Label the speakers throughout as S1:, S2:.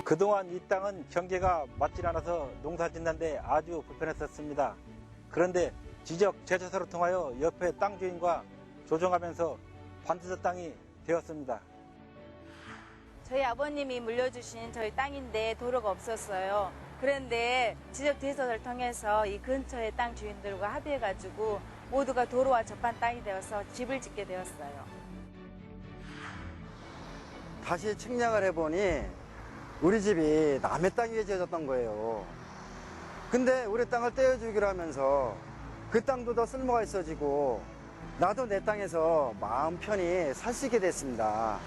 S1: 그동안 이 땅은 경계가 맞질 않아서 농사 짓는데 아주 불편했었습니다. 그런데 지적 제조사를 통하여 옆에 땅 주인과 조정하면서 반드시 땅이 되었습니다.
S2: 저희 아버님이 물려주신 저희 땅인데 도로가 없었어요. 그런데 지적 제조사를 통해서 이 근처의 땅 주인들과 합의해가지고 모두가 도로와 접한 땅이 되어서 집을 짓게 되었어요.
S3: 다시 측량을 해보니 우리 집이 남의 땅 위에 지어졌던 거예요. 근데 우리 땅을 떼어주기로 하면서 그 땅도 더 쓸모가 있어지고 나도 내 땅에서 마음 편히 살 수 있게 됐습니다.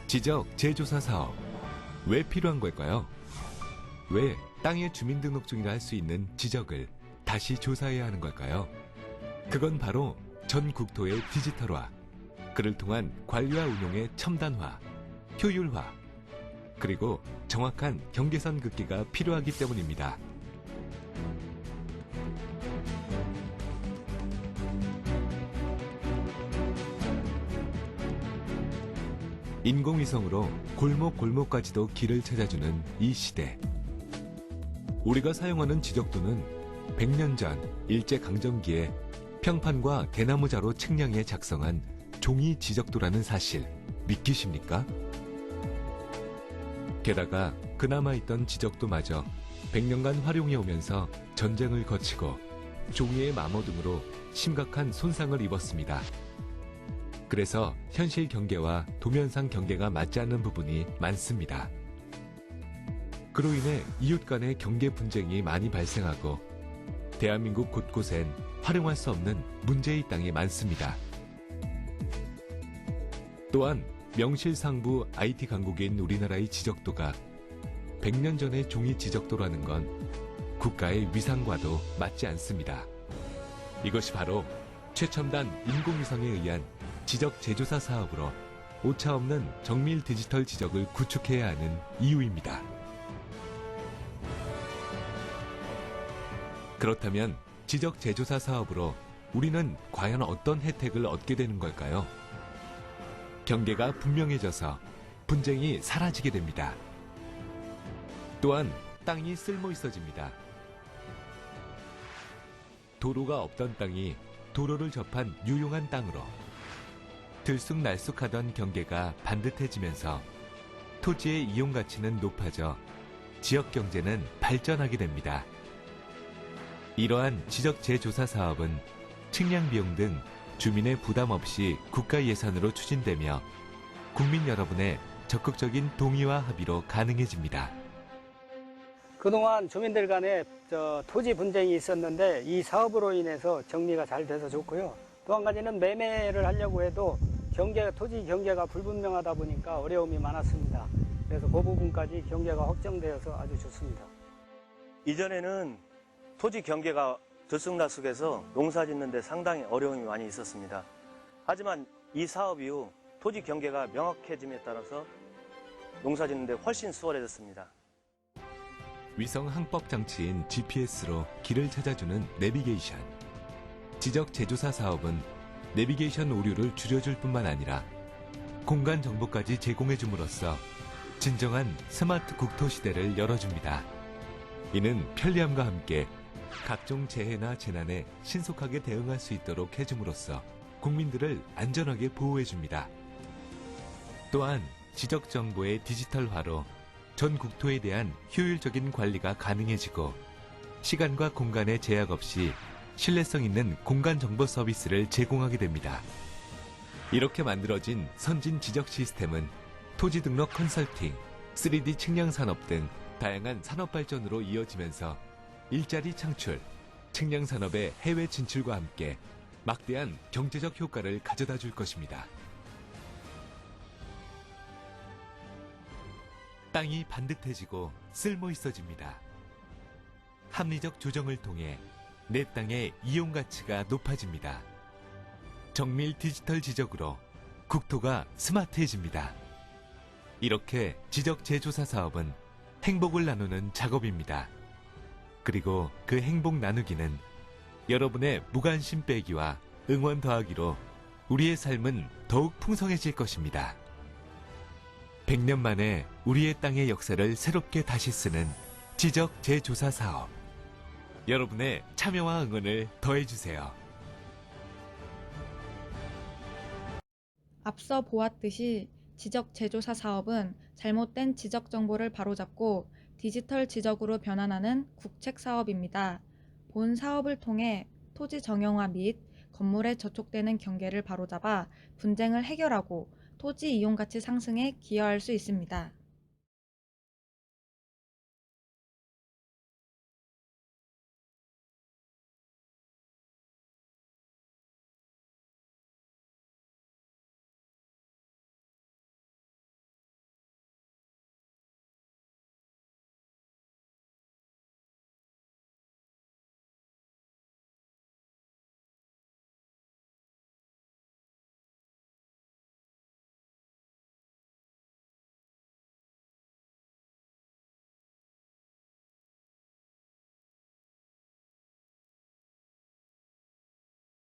S4: 지적 재조사 사업. 왜 필요한 걸까요? 왜 땅의 주민등록증이라 할 수 있는 지적을 다시 조사해야 하는 걸까요? 그건 바로 전 국토의 디지털화, 그를 통한 관리와 운용의 첨단화, 효율화, 그리고 정확한 경계선 긋기가 필요하기 때문입니다. 인공위성으로 골목골목까지도 길을 찾아주는 이 시대. 우리가 사용하는 지적도는 100년 전 일제강점기에 평판과 대나무자로 측량해 작성한 종이 지적도라는 사실 믿기십니까? 게다가 그나마 있던 지적도마저 100년간 활용해 오면서 전쟁을 거치고 종이의 마모 등으로 심각한 손상을 입었습니다. 그래서 현실 경계와 도면상 경계가 맞지 않는 부분이 많습니다. 그로 인해 이웃 간의 경계 분쟁이 많이 발생하고 대한민국 곳곳엔 활용할 수 없는 문제의 땅이 많습니다. 또한 명실상부 IT 강국인 우리나라의 지적도가 100년 전의 종이 지적도라는 건 국가의 위상과도 맞지 않습니다. 이것이 바로 최첨단 인공위성에 의한 지적 재조사 사업으로 오차없는 정밀 디지털 지적을 구축해야 하는 이유입니다. 그렇다면 지적 재조사 사업으로 우리는 과연 어떤 혜택을 얻게 되는 걸까요? 경계가 분명해져서 분쟁이 사라지게 됩니다. 또한 땅이 쓸모 있어집니다. 도로가 없던 땅이 도로를 접한 유용한 땅으로 들쑥날쑥하던 경계가 반듯해지면서 토지의 이용 가치는 높아져 지역 경제는 발전하게 됩니다. 이러한 지적 재조사 사업은 측량 비용 등 주민의 부담 없이 국가 예산으로 추진되며 국민 여러분의 적극적인 동의와 합의로 가능해집니다.
S5: 그동안 주민들 간에 토지 분쟁이 있었는데 이 사업으로 인해서 정리가 잘 돼서 좋고요. 또 한 가지는 매매를 하려고 해도 토지 경계가 불분명하다 보니까 어려움이 많았습니다. 그래서 그 부분까지 경계가 확정되어서 아주 좋습니다.
S6: 이전에는 토지 경계가 들쑥날쑥해서 농사 짓는 데 상당히 어려움이 많이 있었습니다. 하지만 이 사업 이후 토지 경계가 명확해짐에 따라서 농사 짓는 데 훨씬 수월해졌습니다.
S4: 위성 항법 장치인 GPS로 길을 찾아주는 내비게이션. 지적 재조사 사업은 내비게이션 오류를 줄여줄 뿐만 아니라 공간 정보까지 제공해 줌으로써 진정한 스마트 국토 시대를 열어줍니다. 이는 편리함과 함께 각종 재해나 재난에 신속하게 대응할 수 있도록 해줌으로써 국민들을 안전하게 보호해줍니다. 또한 지적 정보의 디지털화로 전 국토에 대한 효율적인 관리가 가능해지고 시간과 공간의 제약 없이 신뢰성 있는 공간 정보 서비스를 제공하게 됩니다. 이렇게 만들어진 선진 지적 시스템은 토지 등록 컨설팅, 3D 측량 산업 등 다양한 산업 발전으로 이어지면서 일자리 창출, 측량 산업의 해외 진출과 함께 막대한 경제적 효과를 가져다 줄 것입니다. 땅이 반듯해지고 쓸모 있어집니다. 합리적 조정을 통해 내 땅의 이용 가치가 높아집니다. 정밀 디지털 지적으로 국토가 스마트해집니다. 이렇게 지적 재조사 사업은 행복을 나누는 작업입니다. 그리고 그 행복 나누기는 여러분의 무관심 빼기와 응원 더하기로 우리의 삶은 더욱 풍성해질 것입니다. 100년 만에 우리의 땅의 역사를 새롭게 다시 쓰는 지적 재조사 사업. 여러분의 참여와 응원을 더해주세요.
S7: 앞서 보았듯이 지적 재조사 사업은 잘못된 지적 정보를 바로잡고 디지털 지적으로 변환하는 국책 사업입니다. 본 사업을 통해 토지 정형화 및 건물에 저촉되는 경계를 바로잡아 분쟁을 해결하고 토지 이용 가치 상승에 기여할 수 있습니다.